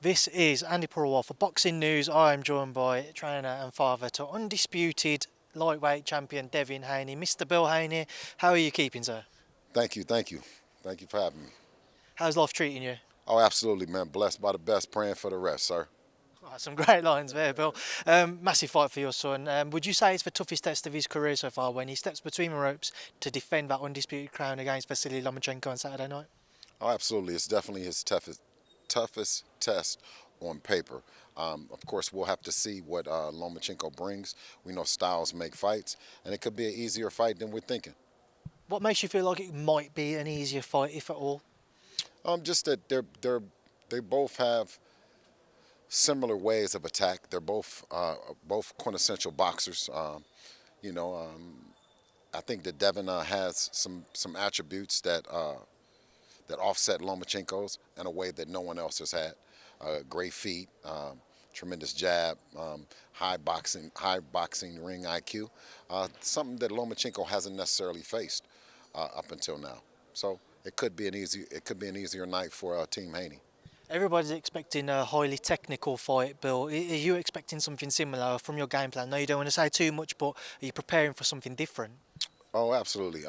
This is Andi Purewal for Boxing News. I am joined by trainer and father to undisputed lightweight champion Devin Haney. Mr. Bill Haney, how are you keeping, sir? Thank you, thank you. Thank you for having me. How's life treating you? Oh, absolutely, man. Blessed by the best, praying for the rest, sir. Oh, some great lines there, Bill. Massive fight for your son. Would you say it's the toughest test of his career so far when he steps between the ropes to defend that undisputed crown against Vasily Lomachenko on Saturday night? Oh, absolutely. It's definitely his toughest test on paper. Of course, we'll have to see what Lomachenko brings. We know styles make fights, and it could be an easier fight than we're thinking. What makes you feel like it might be an easier fight, if at all? Just that they both have similar ways of attack. They're both quintessential boxers. You know, I think that Devin has some attributes that offset Lomachenko's in a way that no one else has had. Great feet, tremendous jab, high boxing ring IQ, something that Lomachenko hasn't necessarily faced up until now. So it could be an easier night for Team Haney. Everybody's expecting a highly technical fight, Bill. Are you expecting something similar from your game plan? No, you don't want to say too much, but are you preparing for something different? Oh, absolutely.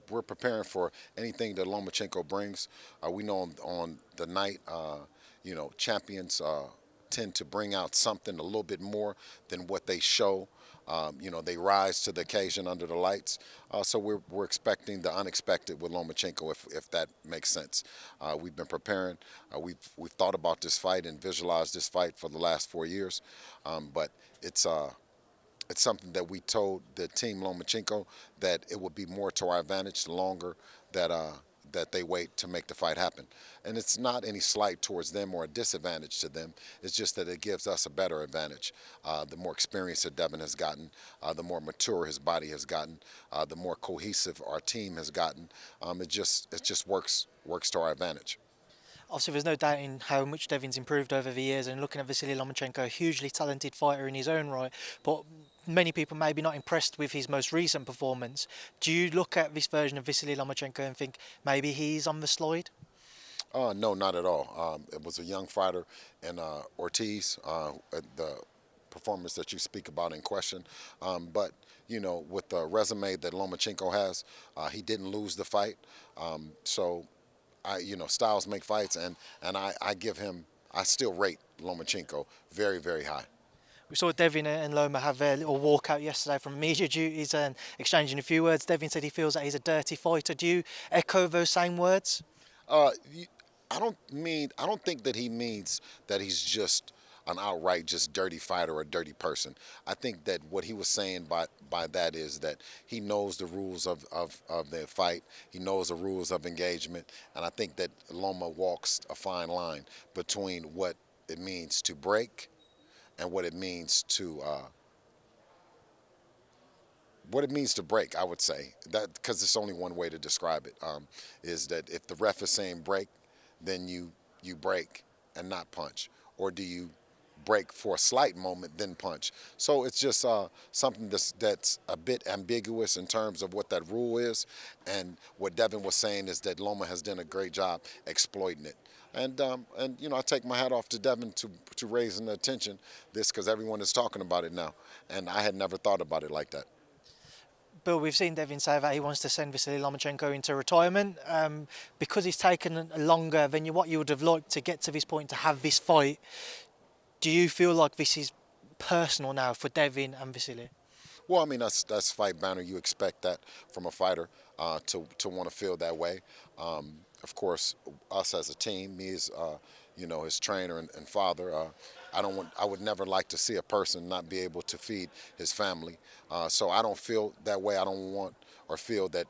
We're preparing for anything that Lomachenko brings. We know on the night, champions tend to bring out something a little bit more than what they show. They rise to the occasion under the lights. So we're expecting the unexpected with Lomachenko, if that makes sense. We've been preparing. We've thought about this fight and visualized this fight for the last 4 years, but it's something that we told the team Lomachenko that it would be more to our advantage the longer that they wait to make the fight happen. And it's not any slight towards them or a disadvantage to them. It's just that it gives us a better advantage. The more experience that Devin has gotten, the more mature his body has gotten, the more cohesive our team has gotten. It just works to our advantage. Obviously, there's no doubting how much Devin's improved over the years, and looking at Vasily Lomachenko, a hugely talented fighter in his own right, but many people may be not impressed with his most recent performance. Do you look at this version of Vasily Lomachenko and think maybe he's on the slide? No, not at all. It was a young fighter, and Ortiz, the performance that you speak about in question. But with the resume that Lomachenko has, he didn't lose the fight. So, styles make fights, and I still rate Lomachenko very, very high. We saw Devin and Loma have a little walkout yesterday from media duties and exchanging a few words. Devin said he feels that he's a dirty fighter. Do you echo those same words? Uh, I don't think that he means that he's just an outright just dirty fighter or a dirty person. I think that what he was saying by that is that he knows the rules of the fight. He knows the rules of engagement. And I think that Loma walks a fine line between it means to break and what it means to break, I would say that because it's only one way to describe it, is that if the ref is saying break, then you break and not punch, or do you break for a slight moment then punch? So it's just something that's a bit ambiguous in terms of what that rule is, and what Devin was saying is that Loma has done a great job exploiting it. And I take my hat off to Devin to raising the attention this because everyone is talking about it now, and I had never thought about it like that. Bill, we've seen Devin say that he wants to send Vasily Lomachenko into retirement because he's taken longer than what you would have liked to get to this point to have this fight. Do you feel like this is personal now for Devin and Vasily? Well, I mean that's fight banner. You expect that from a fighter to want to feel that way. Of course, us as a team, me as his trainer and father. I would never like to see a person not be able to feed his family. So I don't feel that way. I don't want or feel that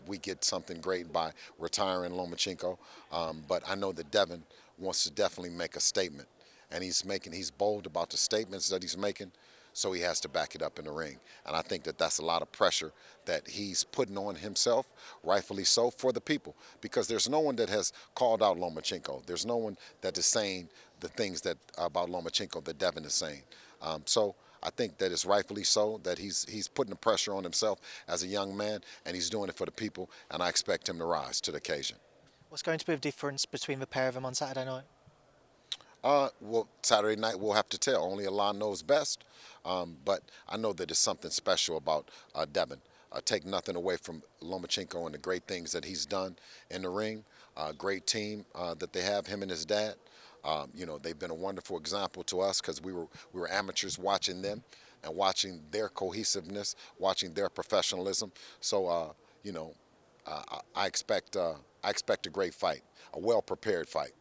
we get something great by retiring Lomachenko. But I know that Devin wants to definitely make a statement, and he's bold about the statements that he's making. So he has to back it up in the ring. And I think that that's a lot of pressure that he's putting on himself, rightfully so, for the people. Because there's no one that has called out Lomachenko. There's no one that is saying the things that about Lomachenko that Devin is saying. So I think that it's rightfully so that he's putting the pressure on himself as a young man, and he's doing it for the people, and I expect him to rise to the occasion. What's going to be the difference between the pair of them on Saturday night? Well, Saturday night we'll have to tell. Only Allah knows best. But I know that it's something special about Devin. Take nothing away from Lomachenko and the great things that he's done in the ring. Great team that they have, him and his dad. They've been a wonderful example to us because we were amateurs watching them and watching their cohesiveness, watching their professionalism. So, I expect a great fight, a well prepared fight.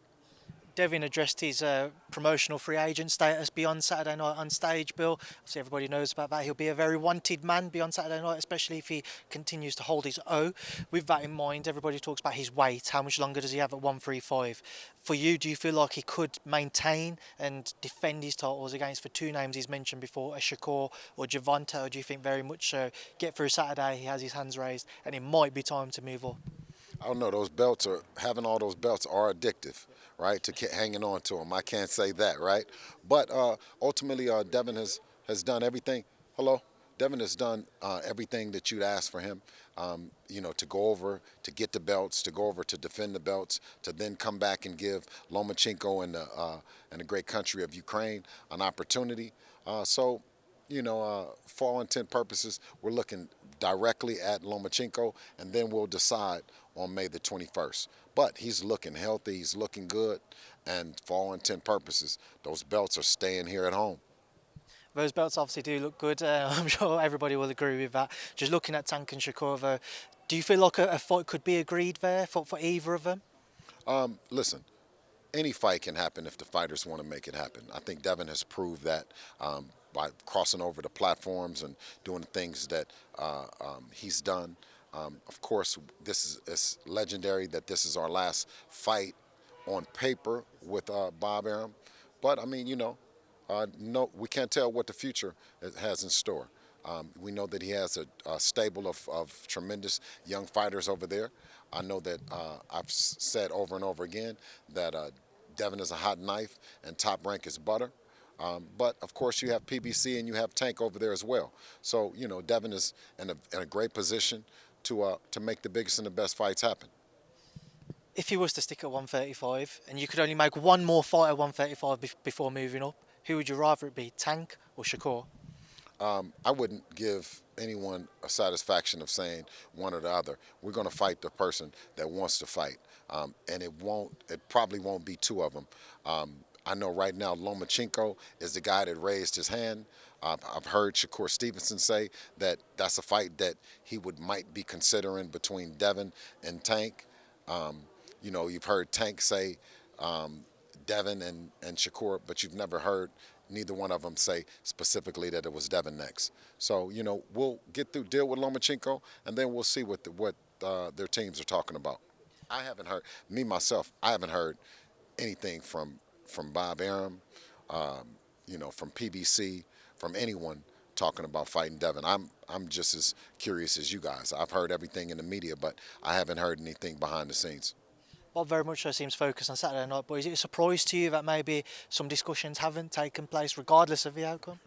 Devin addressed his promotional free agent status beyond Saturday night on stage, Bill. Obviously, everybody knows about that. He'll be a very wanted man beyond Saturday night, especially if he continues to hold his O. With that in mind, everybody talks about his weight. How much longer does he have at 135? For you, do you feel like he could maintain and defend his titles against the two names he's mentioned before, a Shakur or Gervonta, or do you think very much so, get through Saturday, he has his hands raised, and it might be time to move up? I don't know. Those belts are having all those belts are addictive, right? To keep hanging on to them. I can't say that, right? But ultimately, Devin has done everything. Hello, Devin has done everything that you'd ask for him. To go over to get the belts, to go over to defend the belts, to then come back and give Lomachenko and the great country of Ukraine an opportunity. For all intent purposes, we're looking directly at Lomachenko, and then we'll decide on May the 21st. But he's looking healthy, he's looking good, and for all intent purposes, those belts are staying here at home. Those belts obviously do look good. I'm sure everybody will agree with that. Just looking at Tank and Shakur, though, do you feel like a fight could be agreed there for either of them? Listen, any fight can happen if the fighters want to make it happen. I think Devin has proved that by crossing over the platforms and doing the things that he's done. Of course, it's legendary that this is our last fight on paper with Bob Arum. But I mean, no, we can't tell what the future has in store. We know that he has a stable of tremendous young fighters over there. I know that I've said over and over again that Devin is a hot knife and Top Rank is butter. But of course, you have PBC and you have Tank over there as well. So Devin is in a great position to make the biggest and the best fights happen. If he was to stick at 135 and you could only make one more fight at 135 before moving up, who would you rather it be, Tank or Shakur? I wouldn't give anyone a satisfaction of saying one or the other. We're going to fight the person that wants to fight, and it probably won't be two of them. I know right now Lomachenko is the guy that raised his hand. I've heard Shakur Stevenson say that that's a fight that he might be considering between Devin and Tank. You've heard Tank say Devin and Shakur, but you've never heard neither one of them say specifically that it was Devin next. So we'll deal with Lomachenko, and then we'll see what their teams are talking about. I haven't heard I haven't heard anything from Bob Arum, from PBC, from anyone talking about fighting Devin. I'm just as curious as you guys. I've heard everything in the media, but I haven't heard anything behind the scenes. Well, very much so seems focused on Saturday night, but is it a surprise to you that maybe some discussions haven't taken place regardless of the outcome?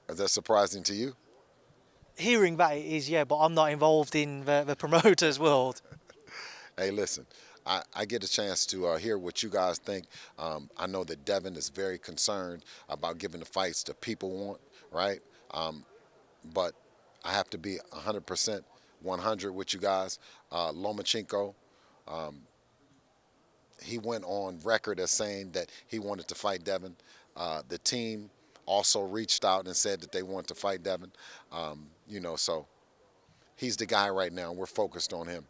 Is that surprising to you? Hearing that it is, yeah, but I'm not involved in the promoter's world. Hey, listen, I get a chance to hear what you guys think. I know that Devin is very concerned about giving the fights that people want, right? But I have to be 100% 100 with you guys. Lomachenko, he went on record as saying that he wanted to fight Devin. The team also reached out and said that they want to fight Devin. So he's the guy right now. We're focused on him.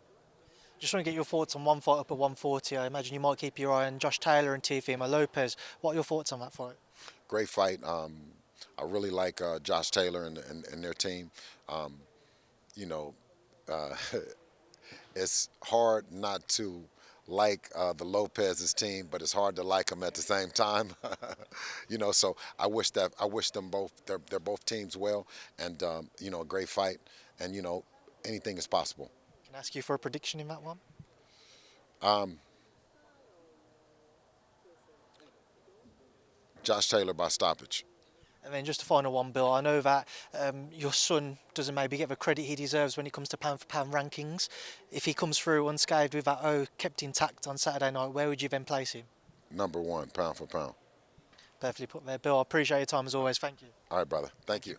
Just want to get your thoughts on one fight up at 140. I imagine you might keep your eye on Josh Taylor and Teofimo-Lopez. What are your thoughts on that fight? Great fight. I really like Josh Taylor and their team. You know, it's hard not to like the Lopez's team, but it's hard to like them at the same time. So I wish them both. They're both teams well, and a great fight, and anything is possible. Can I ask you for a prediction in that one? Josh Taylor by stoppage. And then just a final one, Bill. I know that your son doesn't maybe get the credit he deserves when it comes to pound-for-pound rankings. If he comes through unscathed with that kept intact on Saturday night, where would you then place him? Number one, pound for pound. Definitely put there. Bill, I appreciate your time as always. Thank you. All right, brother. Thank you.